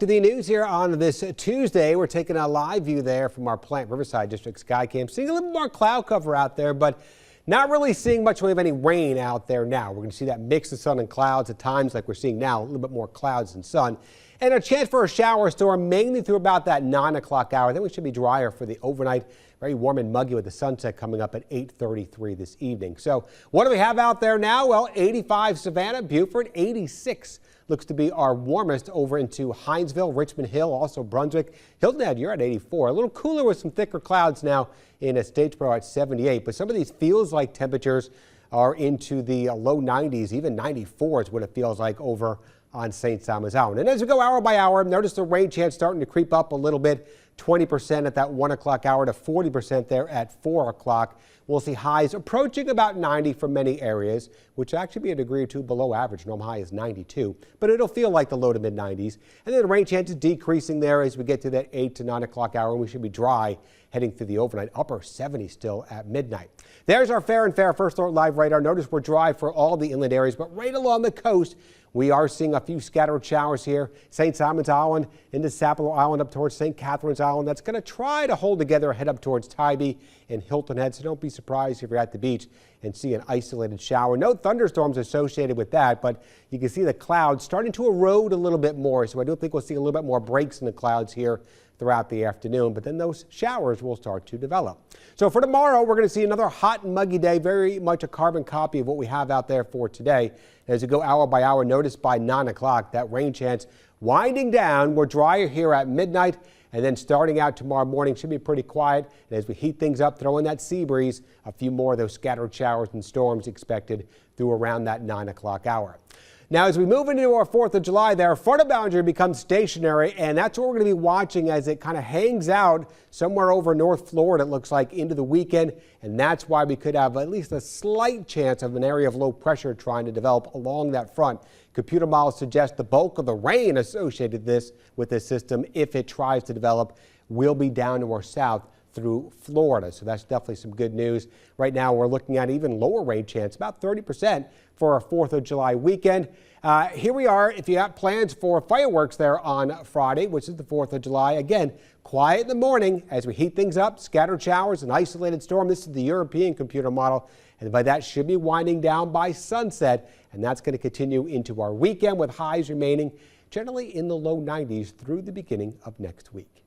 To the news here on this Tuesday, we're taking a live view there from our Plant Riverside District sky cam. Seeing a little more cloud cover out there, but not really seeing much of any rain out there now. We're going to see that mix of sun and clouds at times like we're seeing now, a little bit more clouds than sun. And a chance for a shower storm mainly through about that 9 o'clock hour. Then we should be drier for the overnight. Very warm and muggy with the sunset coming up at 8:33 this evening. So what do we have out there now? Well, 85 Savannah, Beaufort, 86 looks to be our warmest over into Hinesville, Richmond Hill, also Brunswick. Hilton Head, you're at 84. A little cooler with some thicker clouds now in Statesboro at 78. But some of these feels like temperatures are into the low 90s, even 94 is what it feels like over on St. Simons Island. And as we go hour by hour, notice the rain chance starting to creep up a little bit. 20% at that 1 o'clock hour to 40% there at 4 o'clock. We'll see highs approaching about 90 for many areas, which actually be a degree or two below average. Normal high is 92, but it'll feel like the low to mid 90s. And then the rain chance is decreasing there as we get to that 8 to 9 o'clock hour, and we should be dry heading through the overnight. Upper 70 still at midnight. There's our Fair and Fair First Alert Live radar. Notice we're dry for all the inland areas, but right along the coast, we are seeing a few scattered showers here. St. Simons Island into Sapelo Island up towards St. Catharines Island. That's going to try to hold together, head up towards Tybee and Hilton Head. So don't be surprised if you're at the beach and see an isolated shower. No thunderstorms associated with that, but you can see the clouds starting to erode a little bit more. So I do think we'll see a little bit more breaks in the clouds here throughout the afternoon, but then those showers will start to develop. So for tomorrow, we're going to see another hot and muggy day, very much a carbon copy of what we have out there for today. As we go hour by hour, notice by 9 o'clock, that rain chance winding down. We're drier here at midnight, and then starting out tomorrow morning should be pretty quiet. And as we heat things up, throw in that sea breeze, a few more of those scattered showers and storms expected through around that 9 o'clock hour. Now, as we move into our 4th of July, their frontal boundary becomes stationary, and that's what we're going to be watching as it kind of hangs out somewhere over North Florida, it looks like, into the weekend. And that's why we could have at least a slight chance of an area of low pressure trying to develop along that front. Computer models suggest the bulk of the rain associated with this system, if it tries to develop, will be down to our south through Florida. So that's definitely some good news. Right now, we're looking at even lower rain chance, about 30% for our 4th of July weekend. Here we are. If you have plans for fireworks there on Friday, which is the 4th of July, again, quiet in the morning as we heat things up, scattered showers, an isolated storm. This is the European computer model, and by that should be winding down by sunset, and that's going to continue into our weekend with highs remaining generally in the low 90s through the beginning of next week.